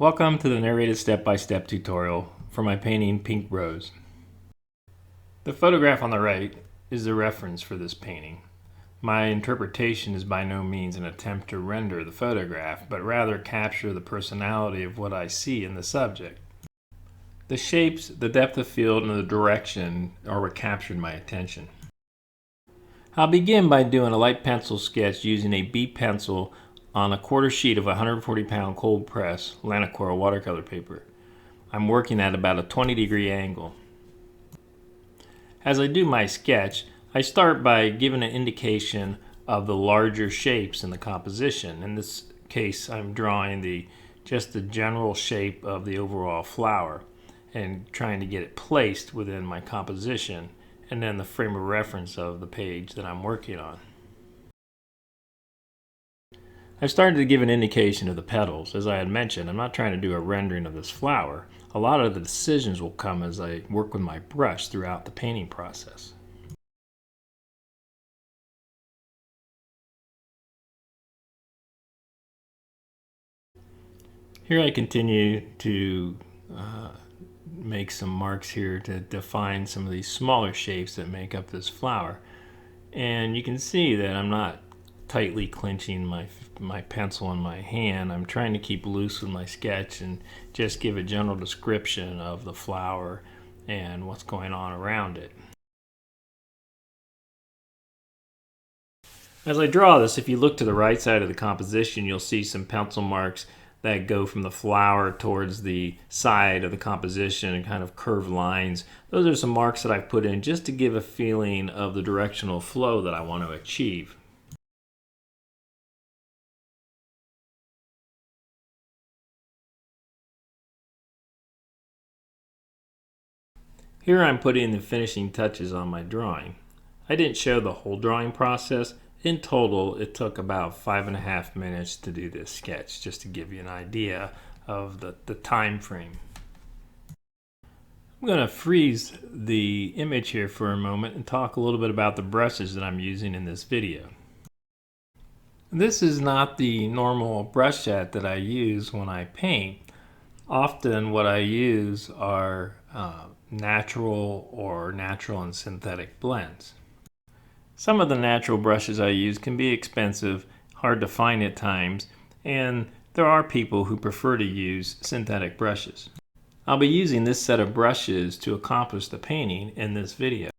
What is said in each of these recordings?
Welcome to the narrated step-by-step tutorial for my painting Pink Rose. The photograph on the right is the reference for this painting. My interpretation is by no means an attempt to render the photograph, but rather capture the personality of what I see in the subject. The shapes, the depth of field, and the direction are what captured my attention. I'll begin by doing a light pencil sketch using a B pencil on a quarter sheet of 140-pound cold press Coral watercolor paper. I'm working at about a 20-degree angle. As I do my sketch, I start by giving an indication of the larger shapes in the composition. In this case, I'm drawing just the general shape of the overall flower and trying to get it placed within my composition and then the frame of reference of the page that I'm working on. I've started to give an indication of the petals. As I had mentioned, I'm not trying to do a rendering of this flower. A lot of the decisions will come as I work with my brush throughout the painting process. Here I continue to make some marks here to define some of these smaller shapes that make up this flower. And you can see that I'm not tightly clenching my pencil in my hand. I'm trying to keep loose with my sketch and just give a general description of the flower and what's going on around it. As I draw this, if you look to the right side of the composition, you'll see some pencil marks that go from the flower towards the side of the composition and kind of curved lines. Those are some marks that I've put in just to give a feeling of the directional flow that I want to achieve. Here I'm putting the finishing touches on my drawing. I didn't show the whole drawing process. In total, it took about 5.5 minutes to do this sketch, just to give you an idea of the time frame. I'm going to freeze the image here for a moment and talk a little bit about the brushes that I'm using in this video. This is not the normal brush set that I use when I paint. Often what I use are natural and synthetic blends. Some of the natural brushes I use can be expensive, hard to find at times, and there are people who prefer to use synthetic brushes. I'll be using this set of brushes to accomplish the painting in this video.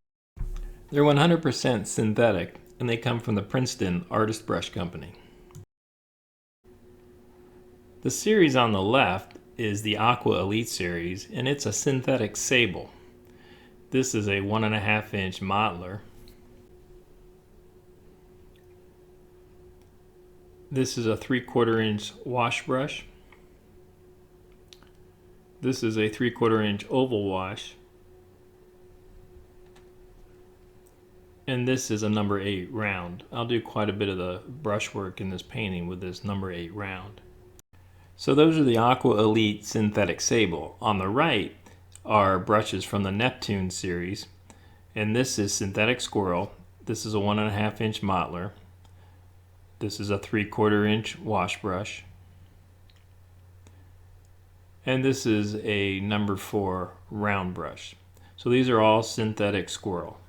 They're 100% synthetic and they come from the Princeton Artist Brush Company. The series on the left is the Aqua Elite series, and it's a synthetic Sable. This is a 1.5-inch modeler. This is a 3/4-inch wash brush. This is a 3/4-inch oval wash. And this is a number 8 round. I'll do quite a bit of the brush work in this painting with this number 8 round. So those are the Aqua Elite Synthetic Sable. On the right are brushes from the Neptune series, and this is Synthetic Squirrel. This is a 1.5-inch modeler. This is a 3/4-inch wash brush. And this is a number 4 round brush. So these are all Synthetic Squirrel.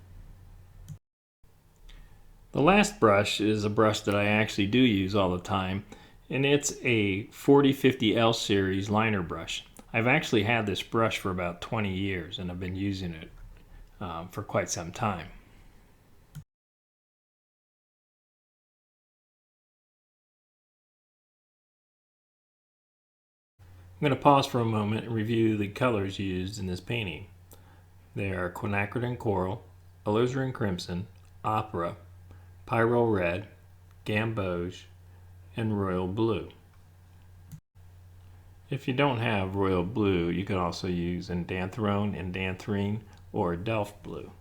The last brush is a brush that I actually do use all the time, and it's a 4050L series liner brush. I've actually had this brush for about 20 years and I've been using it for quite some time. I'm going to pause for a moment and review the colors used in this painting. They are Quinacridone Coral, Alizarin Crimson, Opera, Pyro Red, Gamboge, and Royal Blue. If you don't have Royal Blue, you can also use Indanthrone, Indanthrine, or Delft Blue.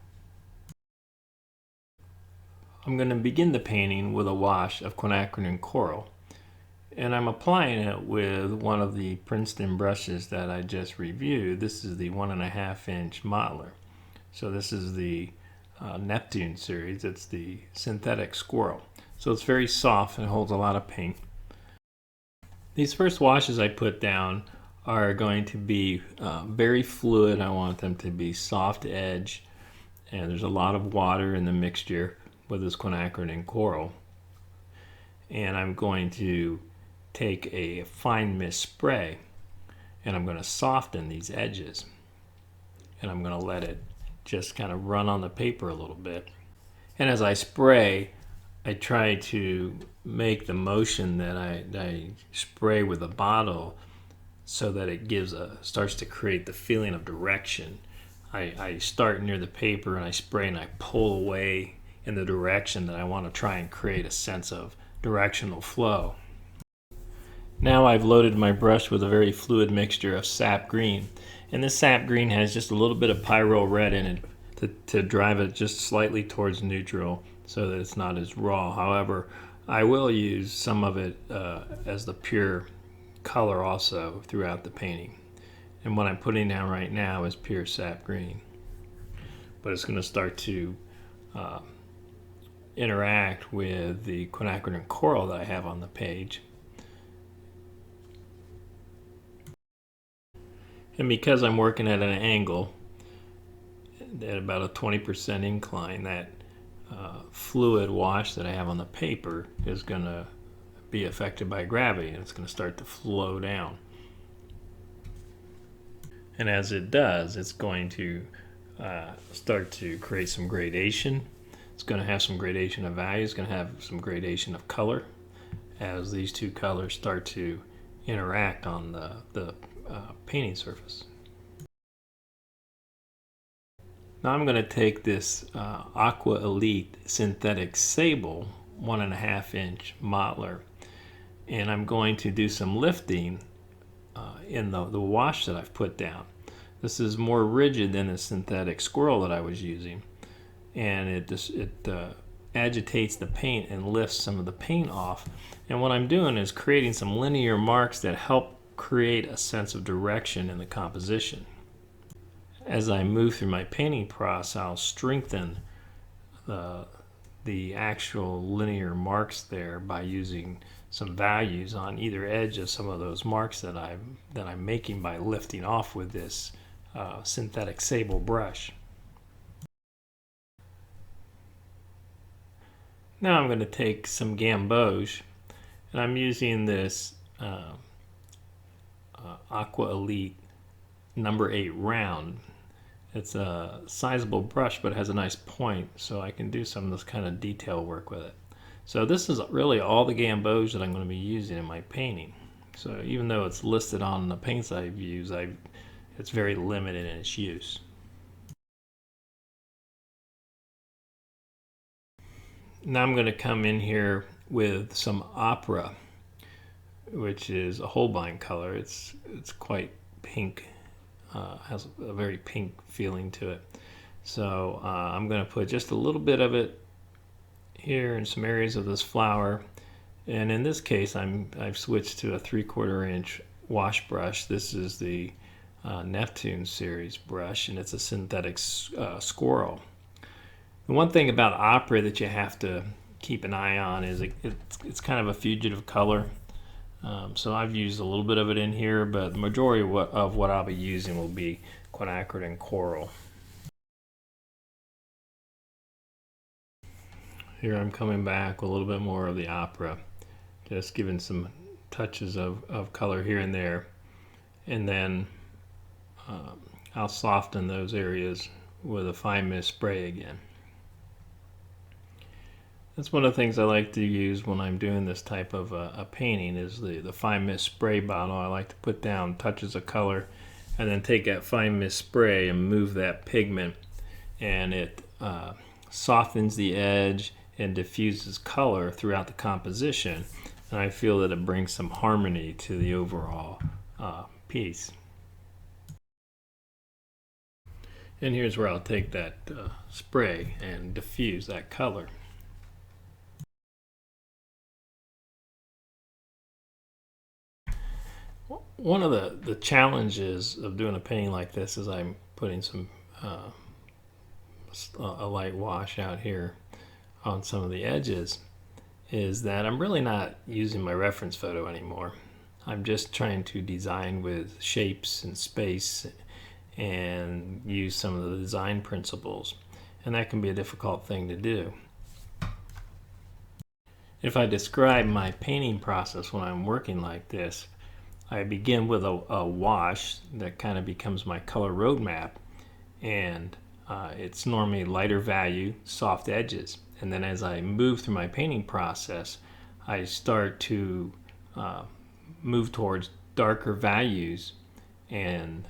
I'm going to begin the painting with a wash of Quinacridone Coral, and I'm applying it with one of the Princeton brushes that I just reviewed. This is the 1.5-inch modeler. So this is the Neptune series. It's the Synthetic Squirrel. So it's very soft and holds a lot of paint. These first washes I put down are going to be very fluid. I want them to be soft edge, and there's a lot of water in the mixture with this Quinacridone Coral. And I'm going to take a fine mist spray and I'm going to soften these edges, and I'm going to let it just kind of run on the paper a little bit. And as I spray, I try to make the motion that I spray with the bottle so that it starts to create the feeling of direction. I start near the paper and I spray and I pull away in the direction that I want to try and create a sense of directional flow. Now I've loaded my brush with a very fluid mixture of Sap Green, and this Sap Green has just a little bit of Pyro Red in it to drive it just slightly towards neutral so that it's not as raw. However, I will use some of it as the pure color also throughout the painting. And what I'm putting down right now is pure Sap Green. But it's going to start to interact with the Quinacridone Coral that I have on the page. And because I'm working at an angle, at about a 20% incline, that fluid wash that I have on the paper is going to be affected by gravity, and it's going to start to flow down. And as it does, it's going to start to create some gradation. It's going to have some gradation of value. It's going to have some gradation of color as these two colors start to interact on the painting surface. Now I'm going to take this Aqua Elite synthetic Sable 1.5 inch modeler, and I'm going to do some lifting in the wash that I've put down. This is more rigid than the synthetic Squirrel that I was using, and it agitates the paint and lifts some of the paint off. And what I'm doing is creating some linear marks that help create a sense of direction in the composition. As I move through my painting process, I'll strengthen the actual linear marks there by using some values on either edge of some of those marks that I'm making by lifting off with this synthetic Sable brush. Now I'm going to take some Gamboge, and I'm using this Aqua Elite number 8 round. It's a sizable brush, but it has a nice point, so I can do some of this kind of detail work with it. So this is really all the Gamboge that I'm going to be using in my painting. So even though it's listed on the paints I've used, it's very limited in its use. Now I'm going to come in here with some Opera, which is a Holbein color. It's quite pink, has a very pink feeling to it. So I'm going to put just a little bit of it here in some areas of this flower. And in this case, I've switched to a 3/4 inch wash brush. This is the Neptune series brush, and it's a synthetic Squirrel. The one thing about Opera that you have to keep an eye on is it's kind of a fugitive color. So I've used a little bit of it in here, but the majority of what I'll be using will be Quinacridone Coral. Here I'm coming back with a little bit more of the Opera, just giving some touches of color here and there, and then I'll soften those areas with a fine mist spray again. That's one of the things I like to use when I'm doing this type of a painting is the fine mist spray bottle. I like to put down touches of color and then take that fine mist spray and move that pigment, and it softens the edge and diffuses color throughout the composition, and I feel that it brings some harmony to the overall piece. And here's where I'll take that spray and diffuse that color. One of the challenges of doing a painting like this is I'm putting some a light wash out here on some of the edges, is that I'm really not using my reference photo anymore. I'm just trying to design with shapes and space and use some of the design principles, and that can be a difficult thing to do. If I describe my painting process when I'm working like this, I begin with a wash that kind of becomes my color roadmap, and it's normally lighter value, soft edges. And then as I move through my painting process, I start to move towards darker values and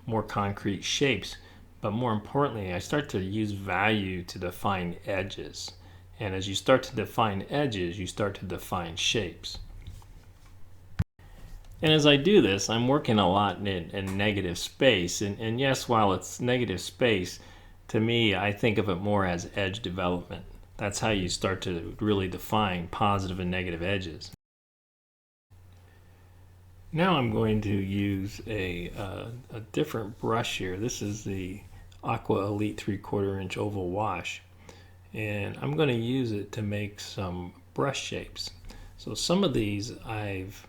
more concrete shapes. But more importantly, I start to use value to define edges. And as you start to define edges, you start to define shapes. And as I do this, I'm working a lot in negative space. And yes, while it's negative space, to me, I think of it more as edge development. That's how you start to really define positive and negative edges. Now I'm going to use a different brush here. This is the Aqua Elite 3/4 inch oval wash. And I'm going to use it to make some brush shapes. So some of these I've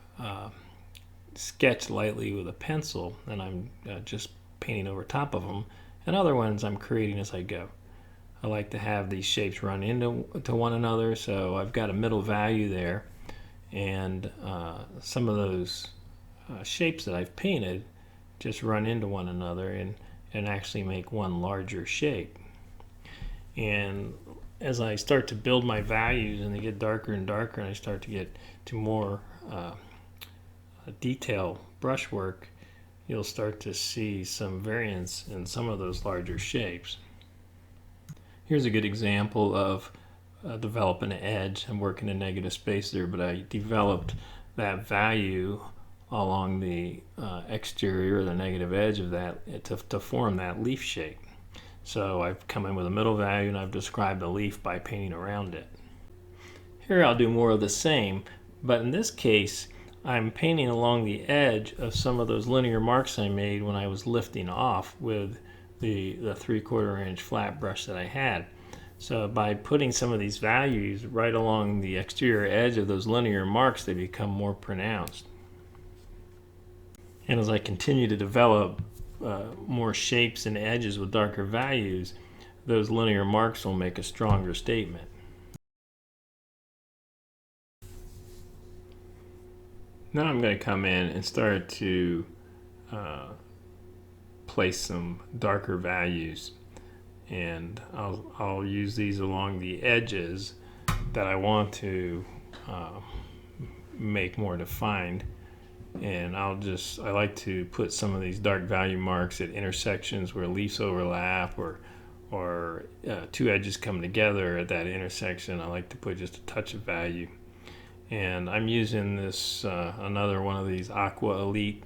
sketched lightly with a pencil, and I'm just painting over top of them, and other ones I'm creating as I go. I like to have these shapes run into one another, so I've got a middle value there, and some of those shapes that I've painted just run into one another and actually make one larger shape. And as I start to build my values and they get darker and darker, and I start to get to more detail brushwork, you'll start to see some variance in some of those larger shapes. Here's a good example of developing an edge. I'm working in negative space there, but I developed that value along the exterior, the negative edge of that, to form that leaf shape. So I've come in with a middle value, and I've described the leaf by painting around it. Here I'll do more of the same, but in this case I'm painting along the edge of some of those linear marks I made when I was lifting off with the 3/4 inch flat brush that I had. So by putting some of these values right along the exterior edge of those linear marks, they become more pronounced. And as I continue to develop more shapes and edges with darker values, those linear marks will make a stronger statement. Now I'm going to come in and start to place some darker values, and I'll use these along the edges that I want to make more defined. And I like to put some of these dark value marks at intersections where leaves overlap, or two edges come together at that intersection. I like to put just a touch of value. And I'm using this another one of these Aqua Elite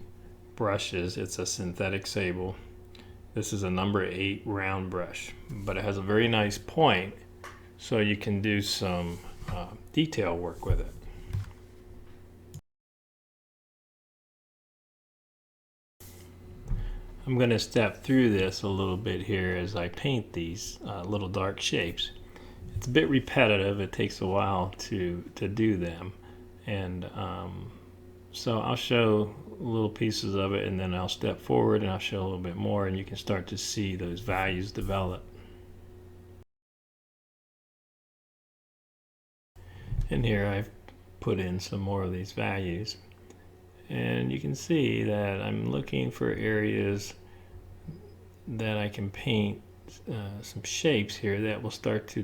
brushes. It's a synthetic Sable. This is a number 8 round brush, but it has a very nice point, so you can do some detail work with it. I'm going to step through this a little bit here as I paint these little dark shapes. It's a bit repetitive. It takes a while to do them, and so I'll show little pieces of it, and then I'll step forward and I'll show a little bit more, and you can start to see those values develop. And here I've put in some more of these values, and you can see that I'm looking for areas that I can paint some shapes here that will start to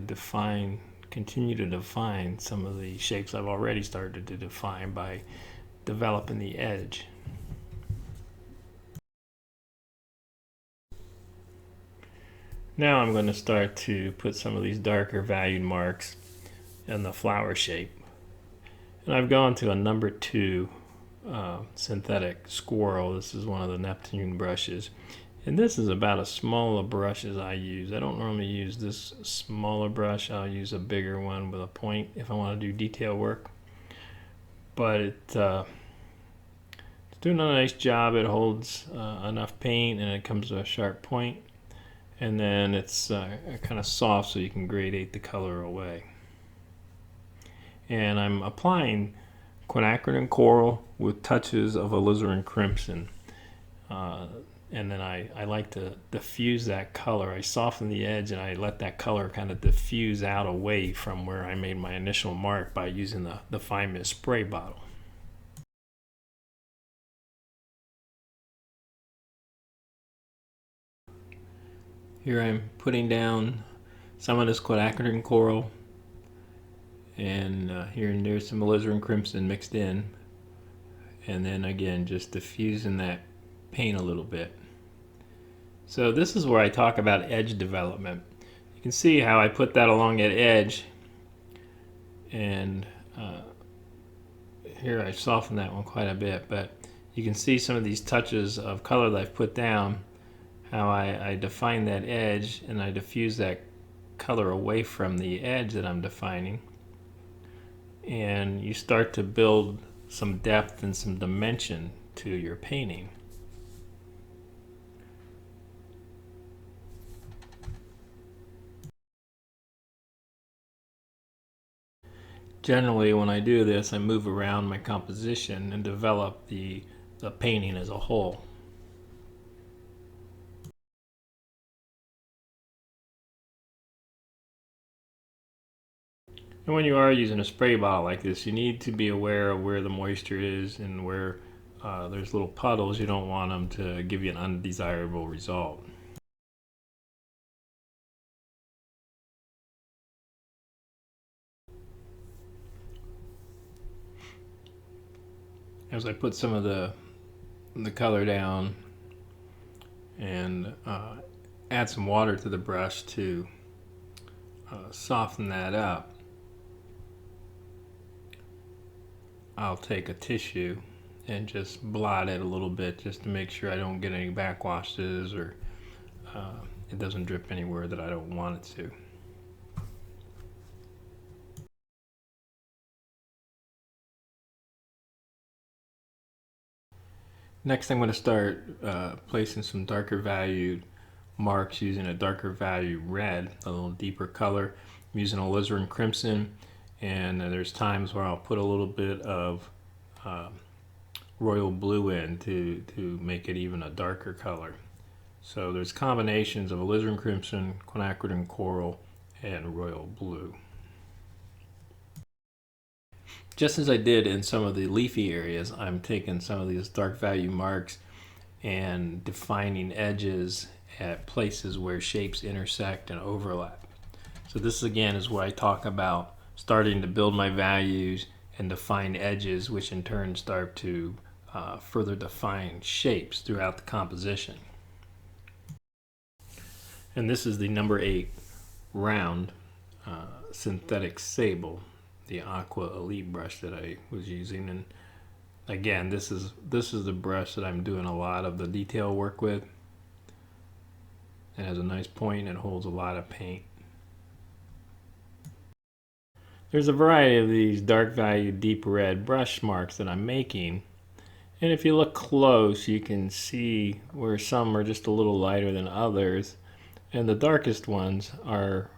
continue to define some of the shapes I've already started to define by developing the edge. Now I'm going to start to put some of these darker valued marks in the flower shape. And I've gone to a number 2 synthetic Squirrel. This is one of the Neptune brushes. And this is about as small a brush as I use. I don't normally use this smaller brush. I'll use a bigger one with a point if I want to do detail work. But it's doing a nice job. It holds enough paint, and it comes to a sharp point. And then it's kind of soft, so you can gradate the color away. And I'm applying Quinacridone Coral with touches of Alizarin Crimson. And then I like to diffuse that color. I soften the edge and I let that color kind of diffuse out away from where I made my initial mark by using the fine mist spray bottle. Here I'm putting down some of this Quinacridone Coral, and here and there's some Alizarin Crimson mixed in, and then again just diffusing that paint a little bit. So this is where I talk about edge development. You can see how I put that along that edge, and here I soften that one quite a bit, but you can see some of these touches of color that I've put down, how I define that edge and I diffuse that color away from the edge that I'm defining, and you start to build some depth and some dimension to your painting. Generally, when I do this, I move around my composition and develop the painting as a whole. And when you are using a spray bottle like this, you need to be aware of where the moisture is and where there's little puddles. You don't want them to give you an undesirable result. As I put some of the color down and add some water to the brush to soften that up, I'll take a tissue and just blot it a little bit just to make sure I don't get any backwashes or it doesn't drip anywhere that I don't want it to. Next, I'm going to start placing some darker valued marks using a darker value red, a little deeper color. I'm using Alizarin Crimson, and there's times where I'll put a little bit of royal blue in to make it even a darker color. So there's combinations of Alizarin Crimson, Quinacridone Coral, and royal blue. Just as I did in some of the leafy areas, I'm taking some of these dark value marks and defining edges at places where shapes intersect and overlap. So this again is where I talk about starting to build my values and define edges, which in turn start to further define shapes throughout the composition. And this is the number 8 round synthetic Sable, the Aqua Elite brush that I was using. And again, this is the brush that I'm doing a lot of the detail work with. It has a nice point and it holds a lot of paint. There's a variety of these dark value deep red brush marks that I'm making, and if you look close you can see where some are just a little lighter than others, and the darkest ones are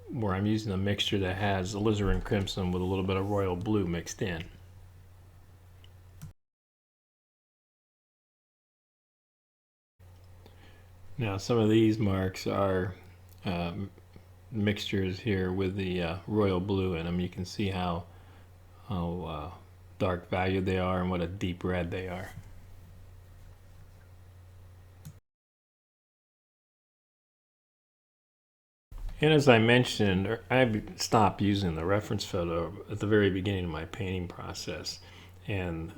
where I'm using a mixture that has Alizarin Crimson with a little bit of royal blue mixed in. Now some of these marks are mixtures here with the royal blue in them. You can see how dark valued they are and what a deep red they are. And as I mentioned, I stopped using the reference photo at the very beginning of my painting process, and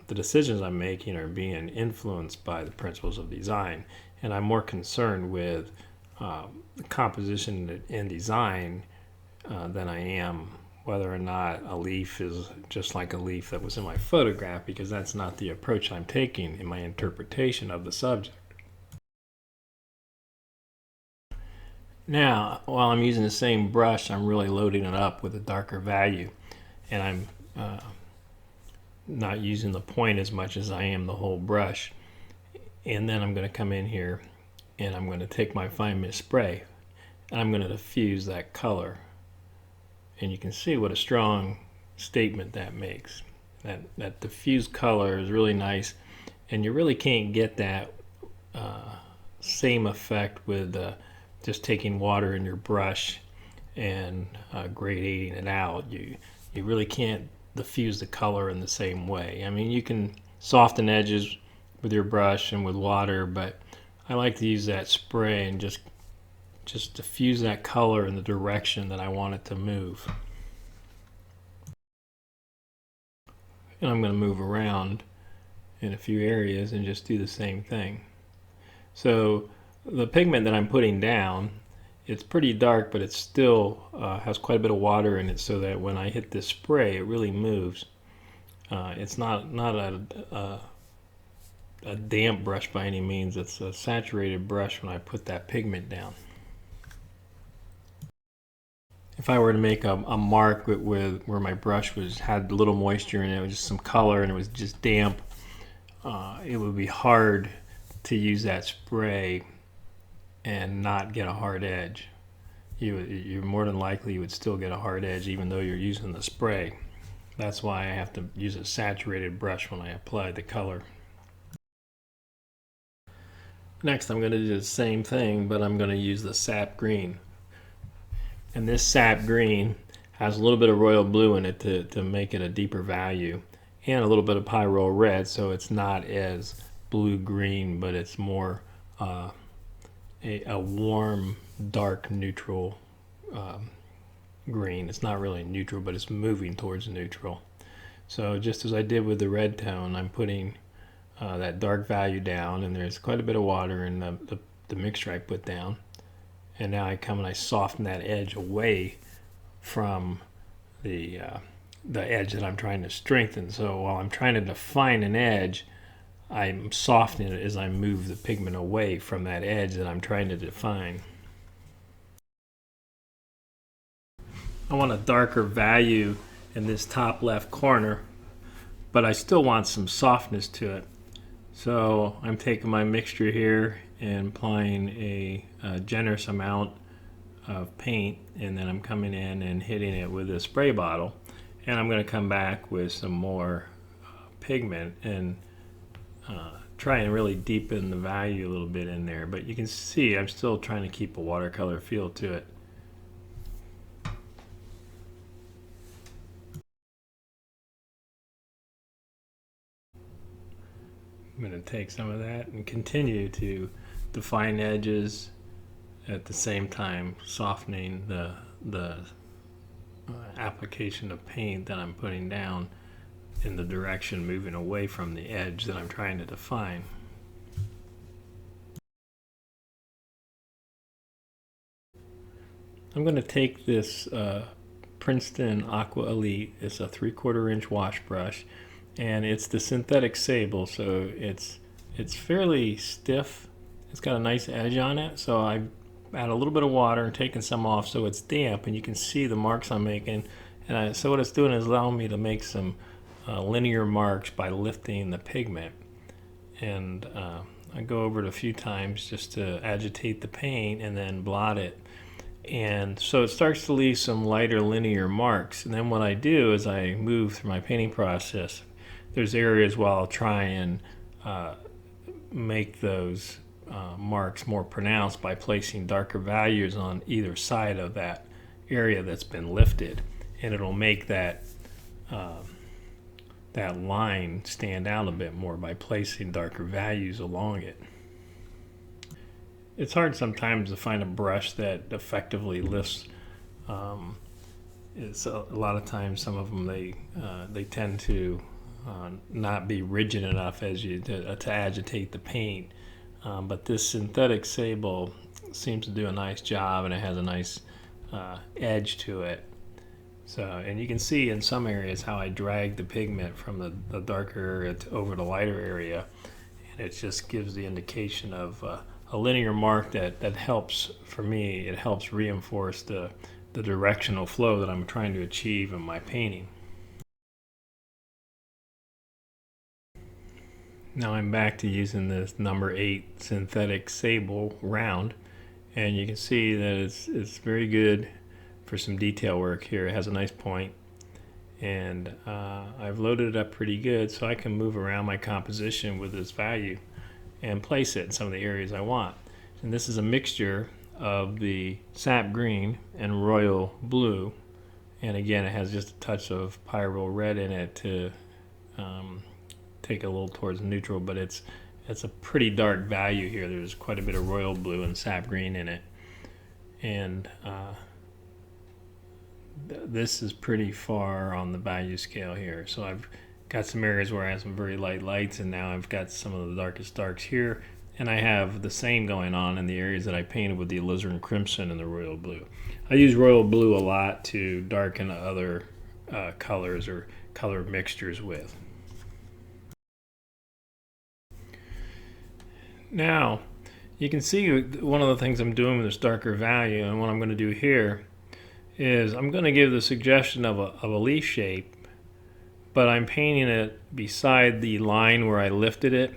the decisions I'm making are being influenced by the principles of design, and I'm more concerned with composition and design than I am whether or not a leaf is just like a leaf that was in my photograph, because that's not the approach I'm taking in my interpretation of the subject. Now, while I'm using the same brush, I'm really loading it up with a darker value, and I'm not using the point as much as I am the whole brush. And then I'm going to come in here and I'm going to take my fine mist spray and I'm going to diffuse that color, and you can see what a strong statement that makes. That diffused color is really nice, and you really can't get that same effect with just taking water in your brush and gradating it out. You really can't diffuse the color in the same way. I mean, you can soften edges with your brush and with water, but I like to use that spray and just diffuse that color in the direction that I want it to move. And I'm going to move around in a few areas and just do the same thing. So the pigment that I'm putting down, it's pretty dark, but it still has quite a bit of water in it, so that when I hit this spray, it really moves. It's not a damp brush by any means. It's a saturated brush when I put that pigment down. If I were to make a mark with where my brush had a little moisture in it, just some color, and it was just damp, it would be hard to use that spray and not get a hard edge. You're more than likely you would still get a hard edge even though you're using the spray. That's why I have to use a saturated brush when I apply the color. Next, I'm going to do the same thing, but I'm going to use the Sap Green. And this Sap Green has a little bit of royal blue in it to make it a deeper value, and a little bit of Pyro red, so it's not as blue-green, but it's more a warm, dark, neutral green. It's not really neutral, but it's moving towards neutral. So just as I did with the red tone, I'm putting that dark value down, and there's quite a bit of water in the mixture I put down. And now I come and I soften that edge away from the edge that I'm trying to strengthen. So while I'm trying to define an edge, I'm softening it as I move the pigment away from that edge that I'm trying to define. I want a darker value in this top left corner, but I still want some softness to it. So I'm taking my mixture here and applying a generous amount of paint, and then I'm coming in and hitting it with a spray bottle, and I'm going to come back with some more pigment and try and really deepen the value a little bit in there. But you can see I'm still trying to keep a watercolor feel to it. I'm going to take some of that and continue to define edges at the same time softening the application of paint that I'm putting down in the direction moving away from the edge that I'm trying to define. I'm going to take this Princeton Aqua Elite. It's a 3/4 inch wash brush, and it's the synthetic Sable, so it's fairly stiff. It's got a nice edge on it, so I add a little bit of water and taking some off so it's damp, and you can see the marks I'm making. And so what it's doing is allowing me to make some linear marks by lifting the pigment. And I go over it a few times just to agitate the paint and then blot it. And so it starts to leave some lighter linear marks. And then what I do is I move through my painting process. There's areas where I'll try and make those marks more pronounced by placing darker values on either side of that area that's been lifted, and it'll make that that line stand out a bit more by placing darker values along it. It's hard sometimes to find a brush that effectively lifts. It's a lot of times some of them they tend to not be rigid enough as you to agitate the paint. But this synthetic Sable seems to do a nice job, and it has a nice edge to it. So, and you can see in some areas how I drag the pigment from the darker area over the lighter area, and it just gives the indication of a linear mark that helps, for me, it helps reinforce the directional flow that I'm trying to achieve in my painting. Now I'm back to using this number 8 synthetic Sable round, and you can see that it's very good for some detail work here. It has a nice point, and I've loaded it up pretty good so I can move around my composition with this value and place it in some of the areas I want. And this is a mixture of the Sap Green and Royal Blue, and again it has just a touch of Pyro Red in it to take a little towards neutral, but it's a pretty dark value here. There's quite a bit of Royal Blue and Sap Green in it, and this is pretty far on the value scale here. So I've got some areas where I have some very light lights, and now I've got some of the darkest darks here, and I have the same going on in the areas that I painted with the Alizarin Crimson and the Royal Blue. I use Royal Blue a lot to darken other colors or color mixtures with. Now you can see one of the things I'm doing with this darker value, and what I'm going to do here is I'm going to give the suggestion of a leaf shape, but I'm painting it beside the line where I lifted it.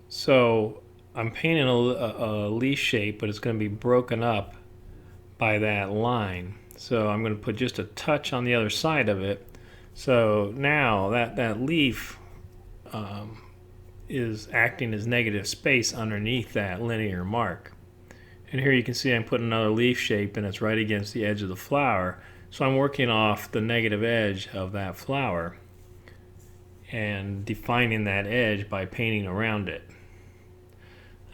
So I'm painting a leaf shape, but it's going to be broken up by that line. So I'm going to put just a touch on the other side of it. So now that leaf is acting as negative space underneath that linear mark. And here you can see I'm putting another leaf shape, and it's right against the edge of the flower. So I'm working off the negative edge of that flower and defining that edge by painting around it.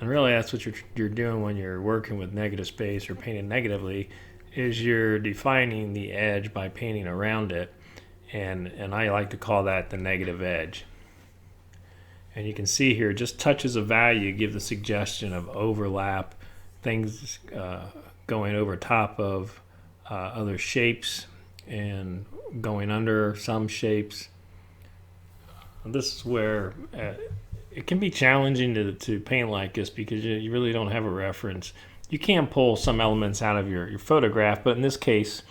And really that's what you're doing when you're working with negative space or painting negatively, is you're defining the edge by painting around it. And I like to call that the negative edge. And you can see here just touches of value give the suggestion of overlap, things going over top of other shapes and going under some shapes. This is where it can be challenging to paint like this because you really don't have a reference. You can pull some elements out of your photograph, but in this case,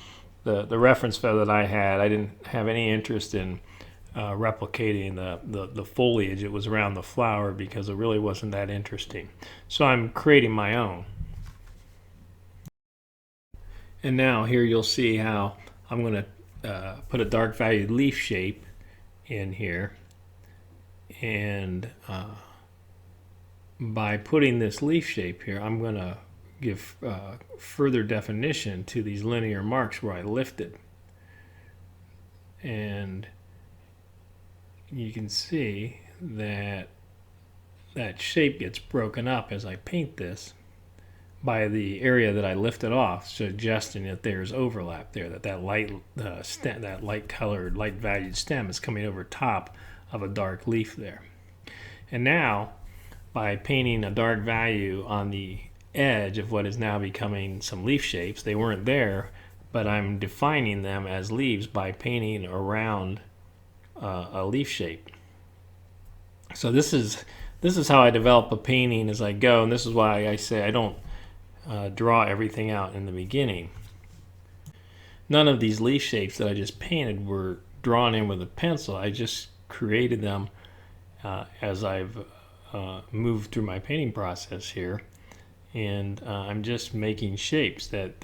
the reference photo that I had, I didn't have any interest in replicating the foliage. It was around the flower because it really wasn't that interesting. So I'm creating my own. And now here you'll see how I'm going to put a dark valued leaf shape in here, and by putting this leaf shape here, I'm going to give further definition to these linear marks where I lifted. And you can see that that shape gets broken up as I paint this by the area that I lifted off, suggesting that there's overlap there, that light stem, that light colored, light valued stem is coming over top of a dark leaf there. And now by painting a dark value on the edge of what is now becoming some leaf shapes, they weren't there, but I'm defining them as leaves by painting around a leaf shape. So this is how I develop a painting as I go, and this is why I say I don't draw everything out in the beginning. None of these leaf shapes that I just painted were drawn in with a pencil. I just created them as I've moved through my painting process here, and I'm just making shapes that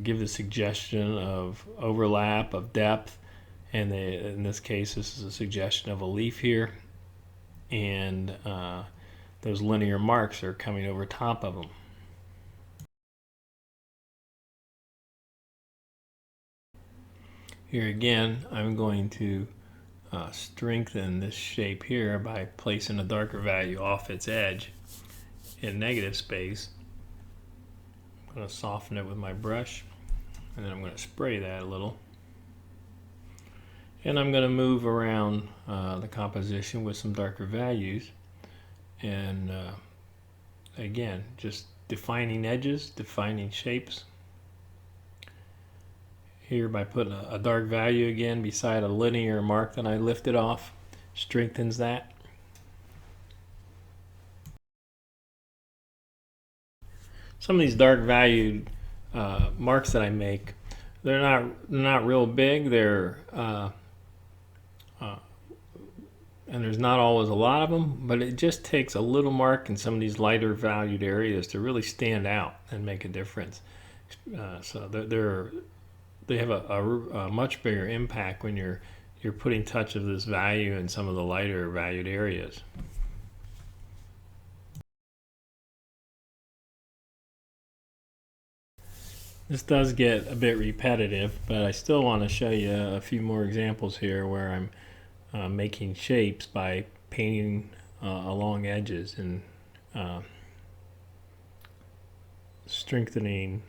give the suggestion of overlap, of depth, and in this case this is a suggestion of a leaf here, and those linear marks are coming over top of them. Here again, I'm going to strengthen this shape here by placing a darker value off its edge in negative space. I'm going to soften it with my brush, and then I'm going to spray that a little. And I'm going to move around the composition with some darker values, and again, just defining edges, defining shapes. Here by putting a dark value again beside a linear mark that I lifted off, strengthens that. Some of these dark valued marks that I make, they're not real big. They're and there's not always a lot of them, but it just takes a little mark in some of these lighter valued areas to really stand out and make a difference. So they're they have a much bigger impact when you're putting touch of this value in some of the lighter valued areas. This does get a bit repetitive, but I still want to show you a few more examples here where I'm making shapes by painting along edges and strengthening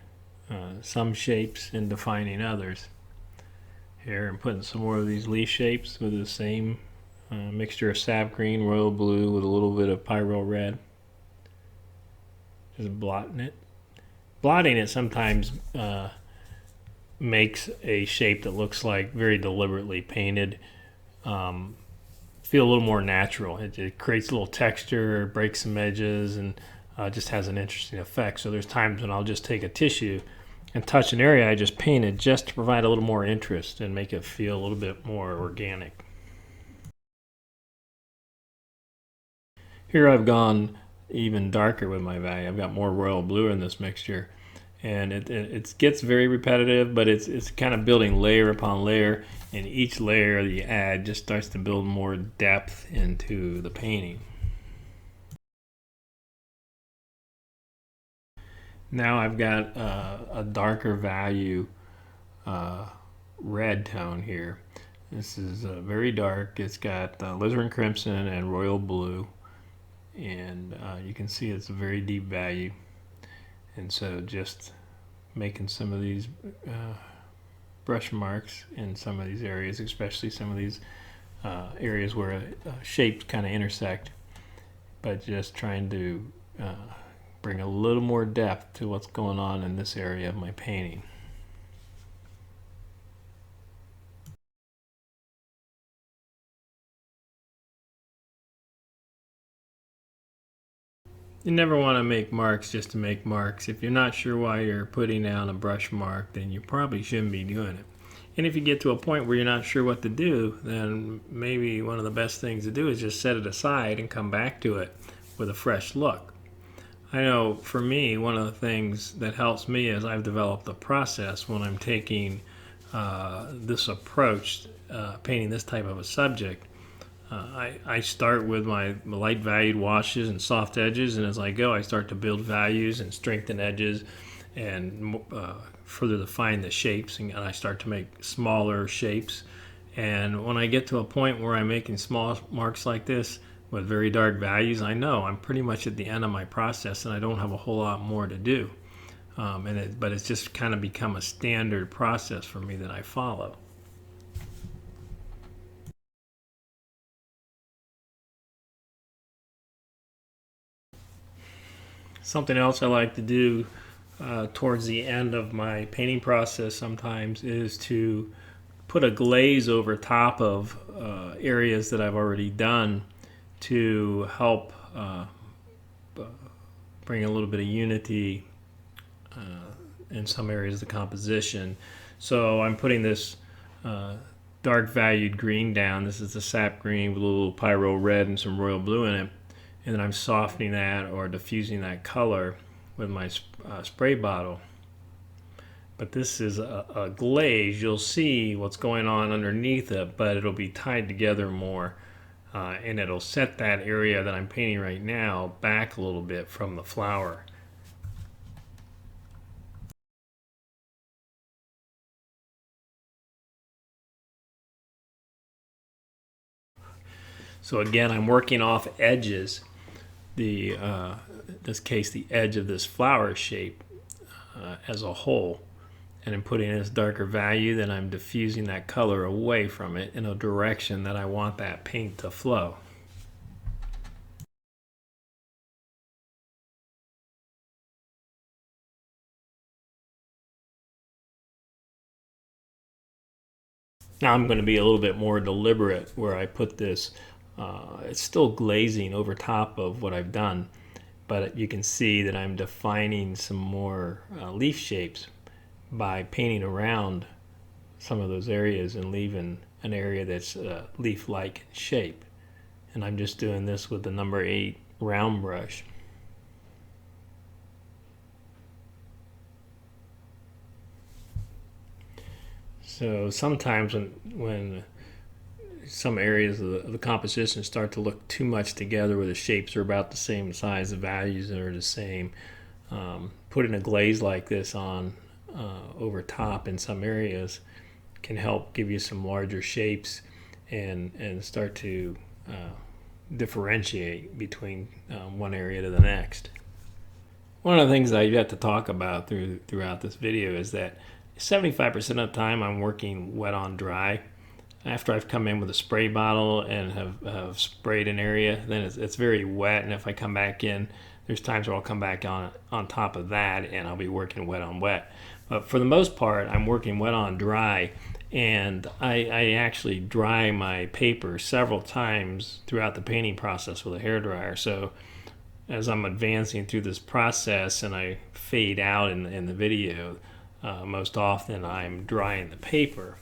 some shapes and defining others. Here I'm putting some more of these leaf shapes with the same mixture of sap green, royal blue with a little bit of pyro red. Just blotting it. Blotting it sometimes makes a shape that looks like very deliberately painted feel a little more natural. It creates a little texture, breaks some edges, and just has an interesting effect. So there's times when I'll just take a tissue and touch an area I just painted just to provide a little more interest and make it feel a little bit more organic. Here I've gone even darker with my value. I've got more royal blue in this mixture, and it gets very repetitive, but it's kind of building layer upon layer, and each layer that you add just starts to build more depth into the painting. Now I've got a darker value red tone here. This is very dark. It's got Alizarin Crimson and royal blue, and you can see it's a very deep value. And so just making some of these brush marks in some of these areas, especially some of these areas where shapes kind of intersect, but just trying to bring a little more depth to what's going on in this area of my painting. You never want to make marks just to make marks. If you're not sure why you're putting down a brush mark, then you probably shouldn't be doing it. And if you get to a point where you're not sure what to do, then maybe one of the best things to do is just set it aside and come back to it with a fresh look. I know for me, one of the things that helps me is I've developed a process when I'm taking this approach, painting this type of a subject. I start with my light valued washes and soft edges, and as I go I start to build values and strengthen edges and further define the shapes, and I start to make smaller shapes. And when I get to a point where I'm making small marks like this with very dark values, I know I'm pretty much at the end of my process and I don't have a whole lot more to do. But it's just kind of become a standard process for me that I follow. Something else I like to do towards the end of my painting process sometimes is to put a glaze over top of areas that I've already done to help bring a little bit of unity in some areas of the composition. So I'm putting this dark valued green down. This is the sap green with a little pyro red and some royal blue in it. And then I'm softening that or diffusing that color with my spray bottle. But this is a glaze. You'll see what's going on underneath it, but it'll be tied together more. And it'll set that area that I'm painting right now back a little bit from the flower. So again, I'm working off edges. In this case, the edge of this flower shape as a whole. And I'm putting in this darker value, then I'm diffusing that color away from it in a direction that I want that paint to flow. Now I'm going to be a little bit more deliberate where I put this. It's still glazing over top of what I've done, but you can see that I'm defining some more leaf shapes by painting around some of those areas and leaving an area that's leaf-like shape. And I'm just doing this with the number 8 round brush. So sometimes when some areas of the composition start to look too much together where the shapes are about the same size, the values are the same, putting a glaze like this on over top in some areas can help give you some larger shapes and start to differentiate between one area to the next. One of the things I have to talk about throughout this video is that 75% of the time I'm working wet on dry. After I've come in with a spray bottle and have sprayed an area, then it's very wet, and if I come back in, there's times where I'll come back on top of that and I'll be working wet on wet. But for the most part, I'm working wet on dry, and I actually dry my paper several times throughout the painting process with a hairdryer. So as I'm advancing through this process and I fade out in the video, most often I'm drying the paper.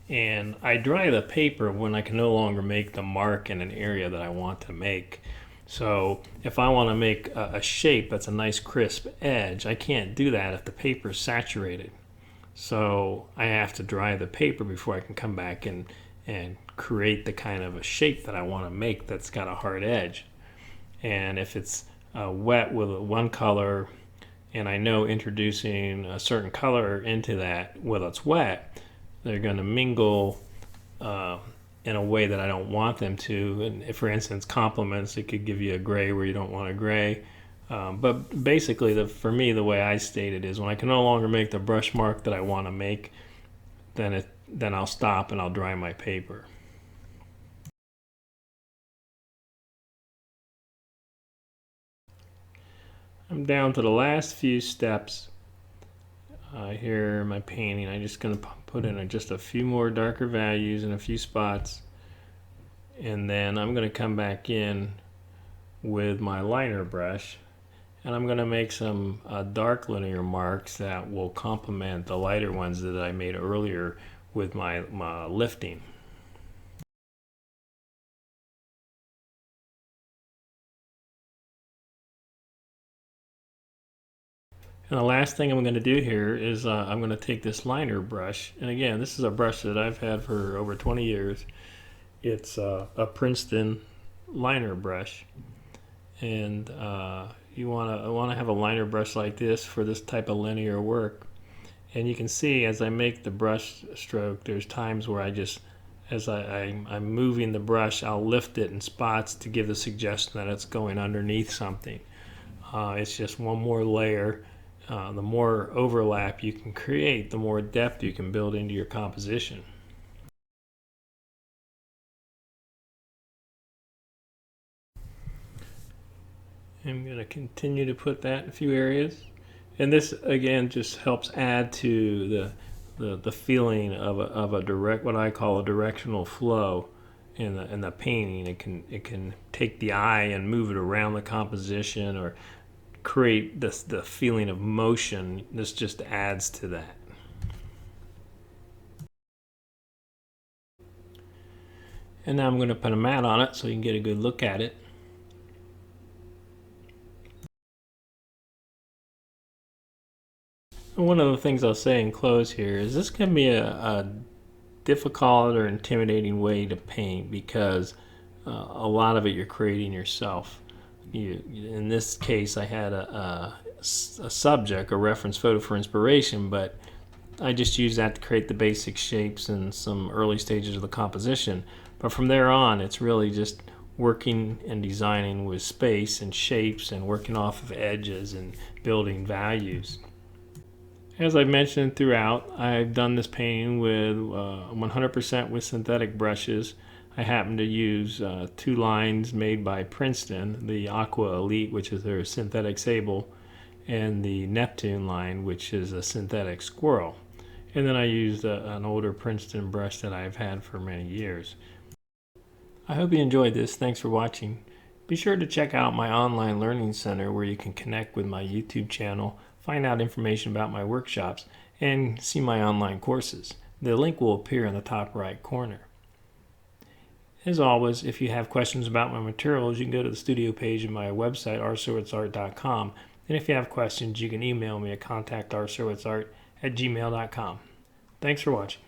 And I dry the paper when I can no longer make the mark in an area that I want to make. So if I want to make a shape that's a nice crisp edge, I can't do that if the paper is saturated. So I have to dry the paper before I can come back and create the kind of a shape that I want to make that's got a hard edge. And if it's wet with one color, and I know introducing a certain color into that while it's wet, they're going to mingle in a way that I don't want them to. And if, for instance, complements, it could give you a gray where you don't want a gray. But basically, for me, the way I state it is when I can no longer make the brush mark that I want to make, then I'll stop and I'll dry my paper. I'm down to the last few steps here in my painting. I'm just going to put in just a few more darker values in a few spots, and then I'm going to come back in with my liner brush, and I'm going to make some dark linear marks that will complement the lighter ones that I made earlier with my lifting. And the last thing I'm going to do here is I'm going to take this liner brush, and again, this is a brush that I've had for over 20 years. It's a Princeton liner brush, and you want to have a liner brush like this for this type of linear work. And you can see as I make the brush stroke, there's times where I'm moving the brush, I'll lift it in spots to give the suggestion that it's going underneath something. It's just one more layer. The more overlap you can create, the more depth you can build into your composition. I'm going to continue to put that in a few areas. And this, again, just helps add to the feeling of a direct, what I call a directional flow in the painting. It can take the eye and move it around the composition or create the feeling of motion. This just adds to that. And now I'm going to put a mat on it so you can get a good look at it. And one of the things I'll say in close here is this can be a difficult or intimidating way to paint because a lot of it you're creating yourself. In this case, I had a subject, a reference photo for inspiration, but I just used that to create the basic shapes and some early stages of the composition. But from there on, it's really just working and designing with space and shapes and working off of edges and building values. As I've mentioned throughout, I've done this painting with 100% with synthetic brushes. I happen to use two lines made by Princeton, the Aqua Elite, which is their synthetic Sable, and the Neptune line, which is a synthetic Squirrel. And then I used an older Princeton brush that I've had for many years. I hope you enjoyed this. Thanks for watching. Be sure to check out my online learning center where you can connect with my YouTube channel, find out information about my workshops, and see my online courses. The link will appear in the top right corner. As always, if you have questions about my materials, you can go to the studio page of my website, rsurwitzart.com. And if you have questions, you can email me at contact@rsurwitzart@gmail.com. Thanks for watching.